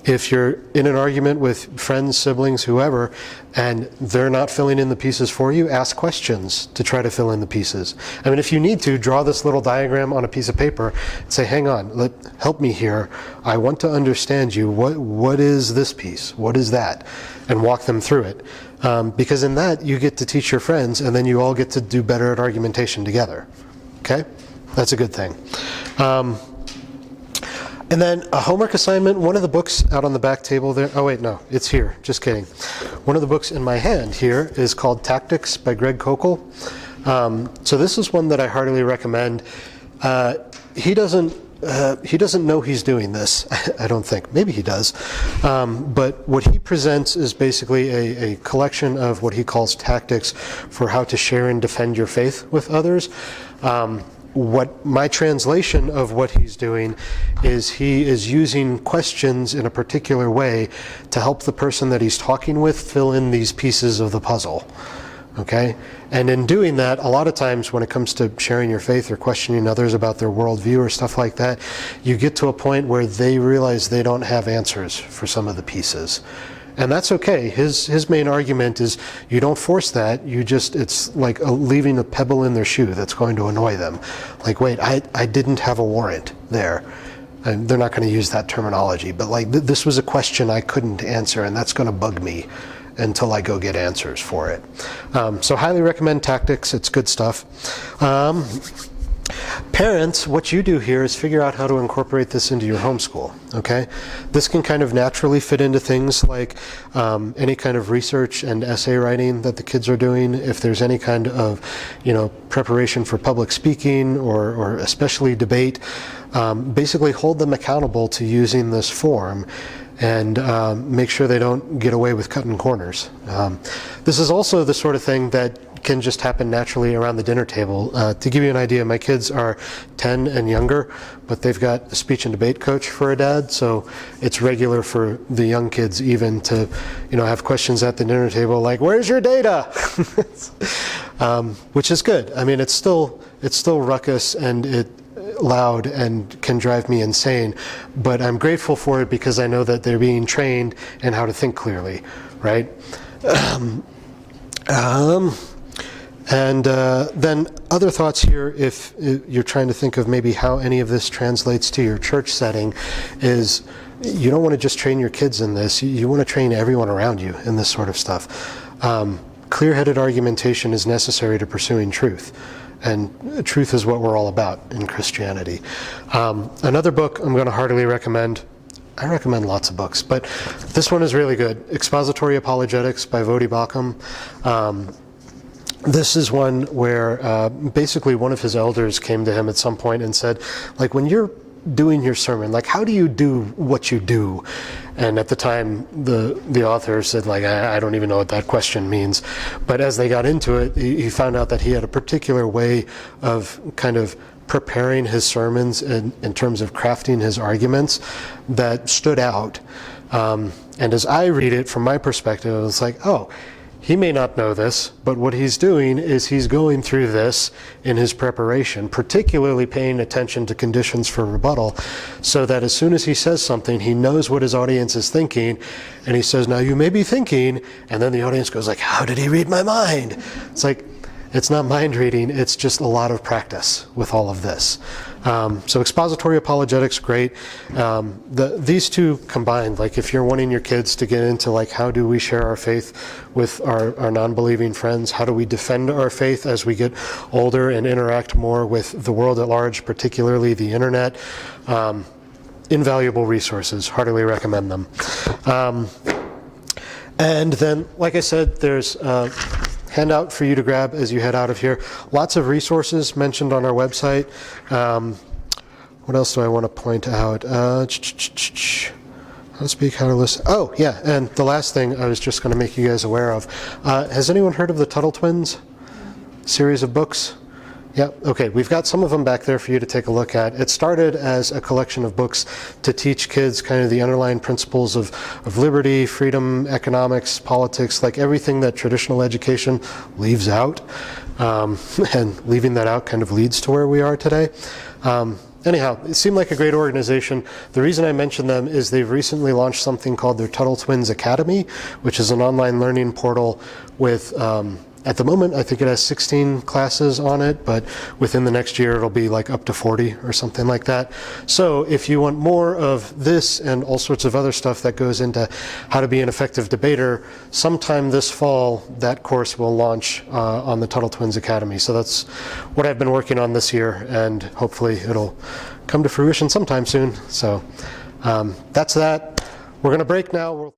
If you're in an argument with friends, siblings, whoever, and they're not filling in the pieces for you, ask questions to try to fill in the pieces. I mean, if you need to, draw this little diagram on a piece of paper and say, "Hang on, help me here. I want to understand you. What is this piece? What is that?" And walk them through it. Because in that, you get to teach your friends, and then you all get to do better at argumentation together. Okay? That's a good thing. And then a homework assignment, one of the books out on the back table there, oh wait, no, it's here, just kidding. One of the books in my hand here is called Tactics by Greg Kokel. So this is one that I heartily recommend. He doesn't know he's doing this, I don't think. Maybe he does. But what he presents is basically a collection of what he calls tactics for how to share and defend your faith with others. What my translation of what he's doing is he is using questions in a particular way to help the person that he's talking with fill in these pieces of the puzzle. Okay? And in doing that, a lot of times when it comes to sharing your faith or questioning others about their worldview or stuff like that, you get to a point where they realize they don't have answers for some of the pieces. And that's okay. His main argument is you don't force that. It's like leaving a pebble in their shoe that's going to annoy them. Like, wait, I didn't have a warrant there. And they're not going to use that terminology, but like this was a question I couldn't answer, and that's going to bug me until I go get answers for it. So highly recommend Tactics. It's good stuff. Parents, what you do here is figure out how to incorporate this into your homeschool, okay? This can kind of naturally fit into things like any kind of research and essay writing that the kids are doing. If there's any kind of, preparation for public speaking or especially debate, basically hold them accountable to using this form and make sure they don't get away with cutting corners. This is also the sort of thing that can just happen naturally around the dinner table. To give you an idea, my kids are 10 and younger, but they've got a speech and debate coach for a dad, so it's regular for the young kids even to, have questions at the dinner table like, "Where's your data?" Which is good. I mean, it's still ruckus and loud and can drive me insane, but I'm grateful for it because I know that they're being trained in how to think clearly, right? And then other thoughts here, if you're trying to think of maybe how any of this translates to your church setting, is you don't want to just train your kids in this, you want to train everyone around you in this sort of stuff. Clear-headed argumentation is necessary to pursuing truth, and truth is what we're all about in Christianity. Another book I'm going to heartily recommend, I recommend lots of books, but this one is really good, Expository Apologetics by Vodi Bakum. This is one where basically one of his elders came to him at some point and said, like, when you're doing your sermon, like, how do you do what you do? And at the time, the author said, like, I don't even know what that question means. But as they got into it, he found out that he had a particular way of kind of preparing his sermons in terms of crafting his arguments that stood out. And as I read it from my perspective, it was like, oh, he may not know this, but what he's doing is he's going through this in his preparation, particularly paying attention to conditions for rebuttal, so that as soon as he says something, he knows what his audience is thinking, and he says, "Now you may be thinking," and then the audience goes like, "How did he read my mind?" It's like, it's not mind reading, it's just a lot of practice with all of this. So expository apologetics, great. These two combined, like if you're wanting your kids to get into like how do we share our faith with our non-believing friends, how do we defend our faith as we get older and interact more with the world at large, particularly the internet, invaluable resources, heartily recommend them. And then, like I said, there's handout for you to grab as you head out of here. Lots of resources mentioned on our website. What else do I want to point out? How to speak, how to listen. Oh, yeah, and the last thing I was just going to make you guys aware of. Has anyone heard of the Tuttle Twins series of books? Yeah, okay, we've got some of them back there for you to take a look at. It started as a collection of books to teach kids kind of the underlying principles of liberty, freedom, economics, politics, like everything that traditional education leaves out. And leaving that out kind of leads to where we are today. Anyhow, it seemed like a great organization. The reason I mention them is they've recently launched something called their Tuttle Twins Academy, which is an online learning portal with at the moment, I think it has 16 classes on it, but within the next year, it'll be like up to 40 or something like that. So if you want more of this and all sorts of other stuff that goes into how to be an effective debater, sometime this fall, that course will launch on the Tuttle Twins Academy. So that's what I've been working on this year, and hopefully it'll come to fruition sometime soon. So that's that. We're going to break now.